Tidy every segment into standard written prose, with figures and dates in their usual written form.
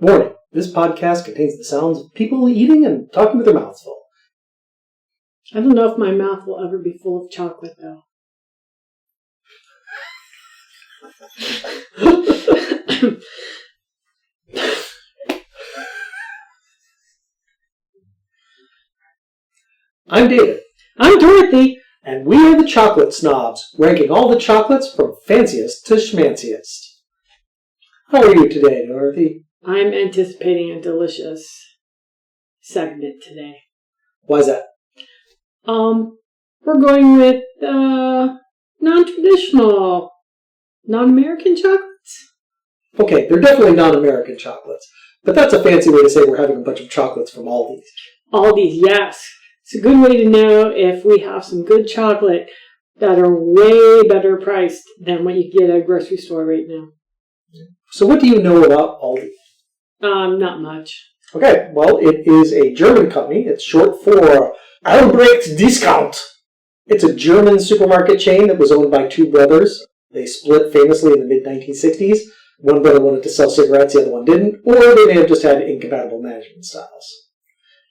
Warning, this podcast contains the sounds of people eating and talking with their mouths full. I don't know if my mouth will ever be full of chocolate, though. I'm David. I'm Dorothy. And we are the Chocolate Snobs, ranking all the chocolates from fanciest to schmanciest. How are you today, Dorothy? I'm anticipating a delicious segment today. Why is that? We're going with non-traditional, non-American chocolates. Okay, they're definitely non-American chocolates, but that's a fancy way to say we're having a bunch of chocolates from ALDI. ALDI, yes. It's a good way to know if we have some good chocolate that are way better priced than what you get at a grocery store right now. So what do you know about ALDI? Not much. Okay, well, it is a German company. It's short for Albrecht Discount. It's a German supermarket chain that was owned by two brothers. They split famously in the mid-1960s. One brother wanted to sell cigarettes, the other one didn't, or they may have just had incompatible management styles.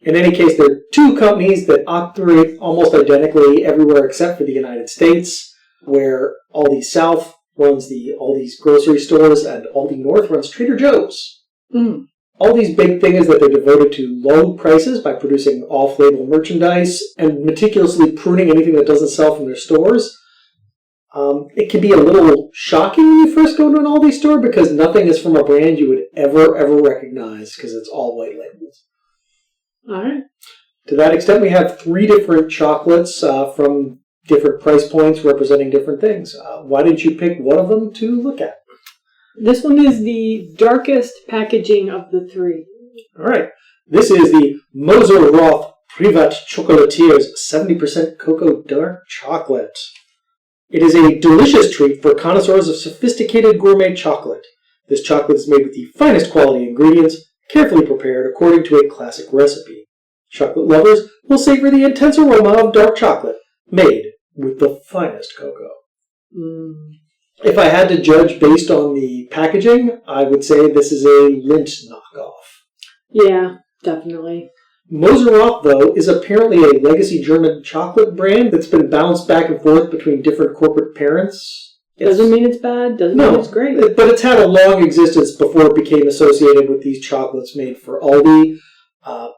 In any case, there are two companies that operate almost identically everywhere except for the United States, where Aldi South runs the Aldi's grocery stores and Aldi North runs Trader Joe's. Aldi's big thing is that they're devoted to low prices by producing off-label merchandise and meticulously pruning anything that doesn't sell from their stores. It can be a little shocking when you first go to an Aldi store because nothing is from a brand you would ever recognize because it's all white labels. All right. To that extent, we have three different chocolates from different price points representing different things. Why didn't you pick one of them to look at? This one is the darkest packaging of the three. All right. This is the Moser-Roth Privat Chocolatiers 70% Cocoa Dark Chocolate. It is a delicious treat for connoisseurs of sophisticated gourmet chocolate. This chocolate is made with the finest quality ingredients, carefully prepared according to a classic recipe. Chocolate lovers will savor the intense aroma of dark chocolate, made with the finest cocoa. If I had to judge based on the packaging, I would say this is a Lindt knockoff. Yeah, definitely. Moser-Roth, though, is apparently a legacy German chocolate brand that's been bounced back and forth between different corporate parents. Doesn't mean it's bad, doesn't mean it's great. But it's had a long existence before it became associated with these chocolates made for Aldi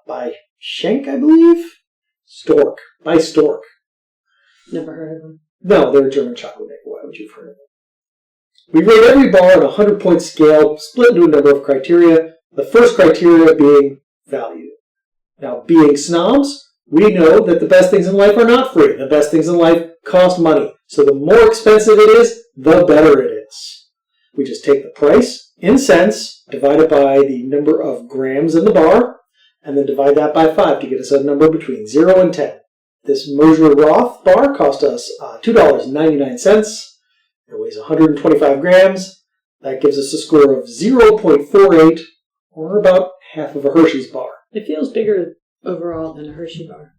by Schenk, I believe? Stork. By Stork. Never heard of them. No, they're a German chocolate maker. Why would you have heard of them? We rate every bar on a 100-point scale, split into a number of criteria, the first criteria being value. Now, being snobs, we know that the best things in life are not free. The best things in life cost money. So the more expensive it is, the better it is. We just take the price in cents, divide it by the number of grams in the bar, and then divide that by 5 to get us a number between 0 and 10. This Moser-Roth bar cost us $2.99. It weighs 125 grams. That gives us a score of 0.48, or about half of a Hershey's bar. It feels bigger overall than a Hershey bar.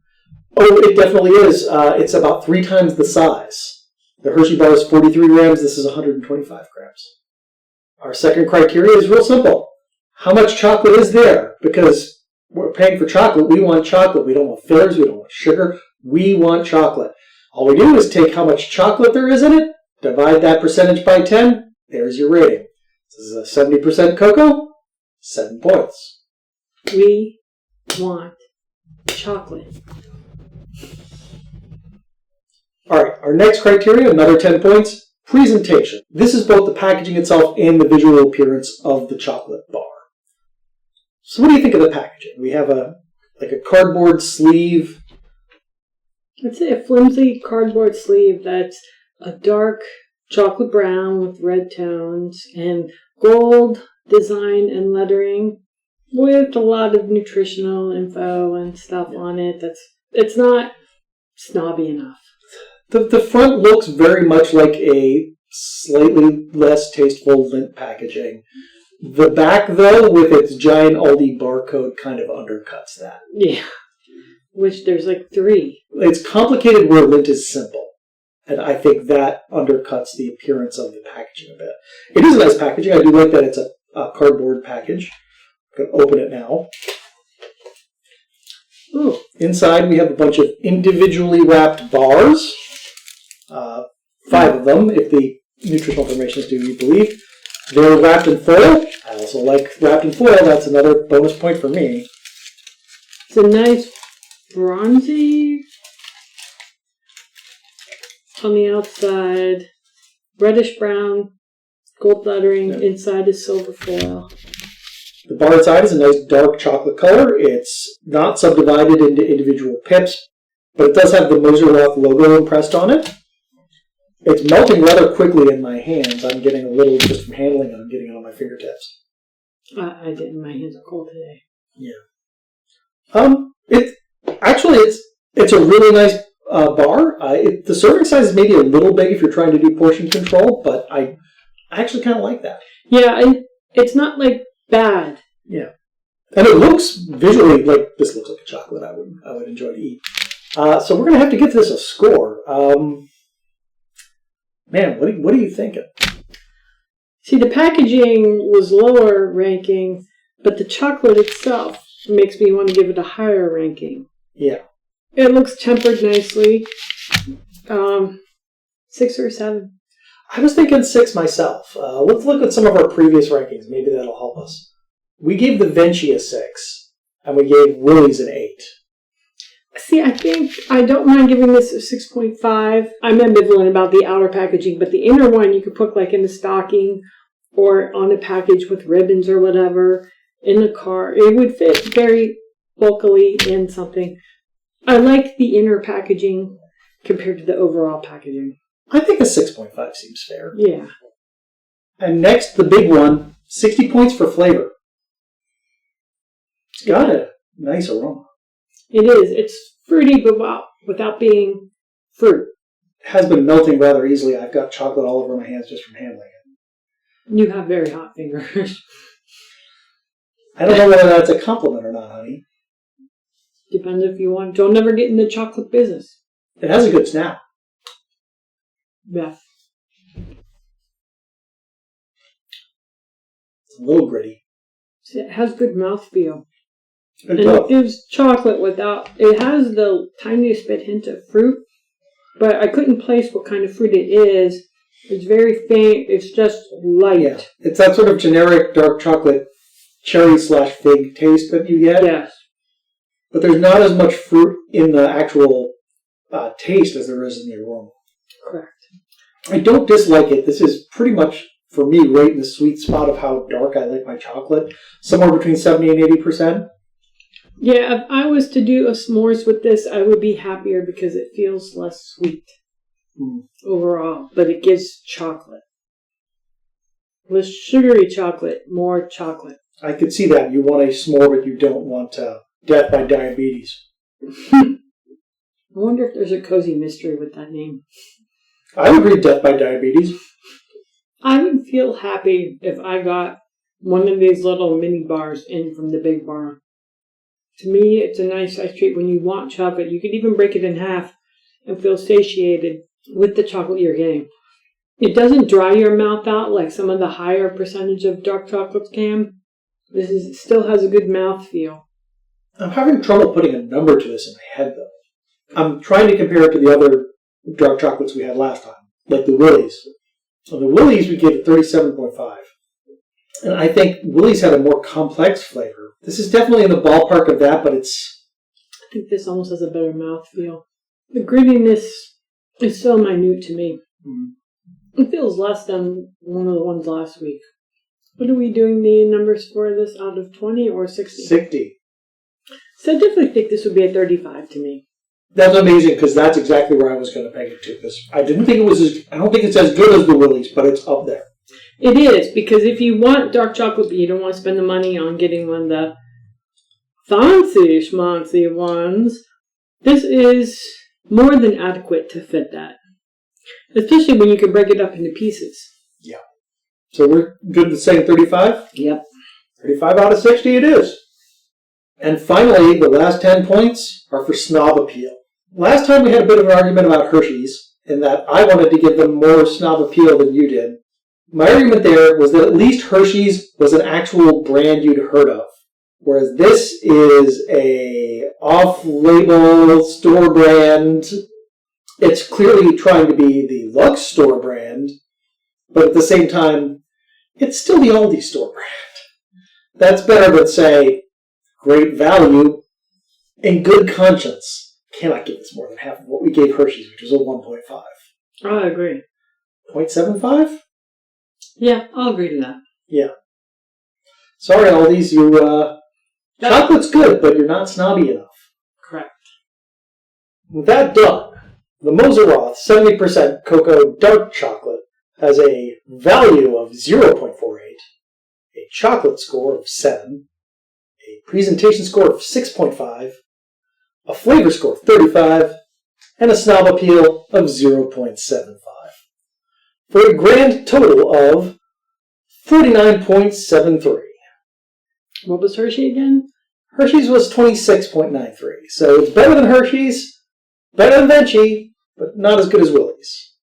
Oh, it definitely is. It's about 3 times the size. The Hershey bar is 43 grams. This is 125 grams. Our second criteria is real simple. How much chocolate is there? Because we're paying for chocolate. We want chocolate. We don't want fillers. We don't want sugar. We want chocolate. All we do is take how much chocolate there is in it, divide that percentage by 10. There's your rating. This is a 70% cocoa, 7 points. We want chocolate. All right, our next criteria, another 10 points, presentation. This is both the packaging itself and the visual appearance of the chocolate bar. So what do you think of the packaging? We have a cardboard sleeve. It's a flimsy cardboard sleeve that's a dark chocolate brown with red tones and gold design and lettering with a lot of nutritional info and stuff on it. It's not snobby enough. The front looks very much like a slightly less tasteful Lindt packaging. The back, though, with its giant Aldi barcode, kind of undercuts that. Yeah, which there's like 3. It's complicated where Lindt is simple. And I think that undercuts the appearance of the packaging a bit. It is a nice packaging. I do like that it's a cardboard package. I'm going to open it now. Ooh. Inside, we have a bunch of individually wrapped bars. 5 of them, if the nutritional information is due, you believe. They're wrapped in foil. I also like wrapped in foil. That's another bonus point for me. It's a nice bronzy on the outside, reddish brown, gold lettering. Inside is silver foil. The bar inside is a nice dark chocolate color. It's not subdivided into individual pips, but it does have the Moser-Roth logo impressed on it. It's melting rather quickly in my hands. I'm getting a little, just from handling it, I'm getting it on my fingertips. I didn't. My hands are cold today. Yeah. It's a really nice bar. The serving size is maybe a little big if you're trying to do portion control, but I actually kind of like that. Yeah, and it's not like bad. Yeah. And it looks visually like this looks like a chocolate I would enjoy to eat. So we're going to have to give this a score. Man, what are you thinking? See, the packaging was lower ranking, but the chocolate itself makes me want to give it a higher ranking. Yeah. It looks tempered nicely. 6 or 7. I was thinking 6 myself. Let's look at some of our previous rankings. Maybe that'll help us. We gave the Vinci a 6, and we gave Willie's an 8. See, I think I don't mind giving this a 6.5. I'm ambivalent about the outer packaging, but the inner one you could put like in a stocking or on a package with ribbons or whatever in a car. It would fit very bulkily in something. I like the inner packaging compared to the overall packaging. I think a 6.5 seems fair. Yeah. And next, the big one, 60 points for flavor. It's got a nice aroma. It is. It's fruity, but without being fruit. It has been melting rather easily. I've got chocolate all over my hands just from handling it. You have very hot fingers. I don't know whether that's a compliment or not, honey. Depends if you want. Don't ever get in the chocolate business. It has a good snap. Yeah. It's a little gritty. It has good mouthfeel. It And it gives chocolate without... It has the tiniest bit hint of fruit, but I couldn't place what kind of fruit it is. It's very faint. It's just light. Yeah. It's that sort of generic dark chocolate cherry/fig taste that you get. Yes. But there's not as much fruit in the actual taste as there is in the aroma. Correct. I don't dislike it. This is pretty much, for me, right in the sweet spot of how dark I like my chocolate. Somewhere between 70 and 80%. Yeah, if I was to do a s'mores with this, I would be happier because it feels less sweet overall, but it gives chocolate. Less sugary chocolate, more chocolate. I could see that. You want a s'more, but you don't want death by diabetes. I wonder if there's a cozy mystery with that name. I would read death by diabetes. I would feel happy if I got one of these little mini bars in from the big bar. To me, it's a nice size treat when you want chocolate. You could even break it in half and feel satiated with the chocolate you're getting. It doesn't dry your mouth out like some of the higher percentage of dark chocolates can. It still has a good mouth feel. I'm having trouble putting a number to this in my head, though. I'm trying to compare it to the other dark chocolates we had last time, like the Willie's. So the Willie's, we gave it 37.5. And I think Willie's had a more complex flavor. This is definitely in the ballpark of that, but it's... I think this almost has a better mouthfeel. The grittiness is so minute to me. It feels less than one of the ones last week. What are we doing the numbers for this, out of 20 or 60? 60. So I definitely think this would be a 35 to me. That's amazing, because that's exactly where I was going to peg it to. Because I don't think it's as good as the Willie's, but it's up there. It is, because if you want dark chocolate, but you don't want to spend the money on getting one of the fancy schmancy ones, this is more than adequate to fit that. Especially when you can break it up into pieces. Yeah. So we're good with saying 35? Yep. 35 out of 60 it is. And finally, the last 10 points are for snob appeal. Last time we had a bit of an argument about Hershey's, in that I wanted to give them more snob appeal than you did. My argument there was that at least Hershey's was an actual brand you'd heard of. Whereas this is a off-label store brand. It's clearly trying to be the Lux store brand, but at the same time, it's still the ALDI store brand. That's better than, say, great value and good conscience. Cannot give us more than half of what we gave Hershey's, which was a 1.5. I agree. 0.75? Yeah, I'll agree to that. Yeah. Sorry, Aldi's, chocolate's good, but you're not snobby enough. Correct. With that done, the Moser-Roth 70% cocoa dark chocolate has a value of 0.48, a chocolate score of 7, a presentation score of 6.5, a flavor score of 35, and a snob appeal of 0.75, for a grand total of 49.73. What was Hershey again? Hershey's was 26.93, so it's better than Hershey's, better than Venchi, but not as good as Willie's.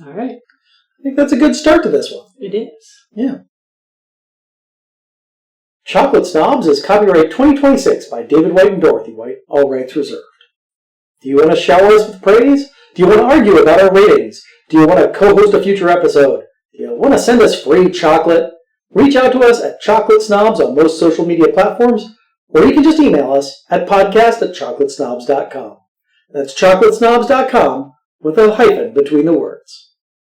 All right. I think that's a good start to this one. It is. Yeah. Chocolate Snobs is copyright 2026 by David White and Dorothy White, all rights reserved. Do you want to shower us with praise? Do you want to argue about our ratings? Do you want to co-host a future episode? Do you want to send us free chocolate? Reach out to us at Chocolate Snobs on most social media platforms, or you can just email us at podcast@chocolatesnobs.com. That's chocolatesnobs.com with a hyphen between the words.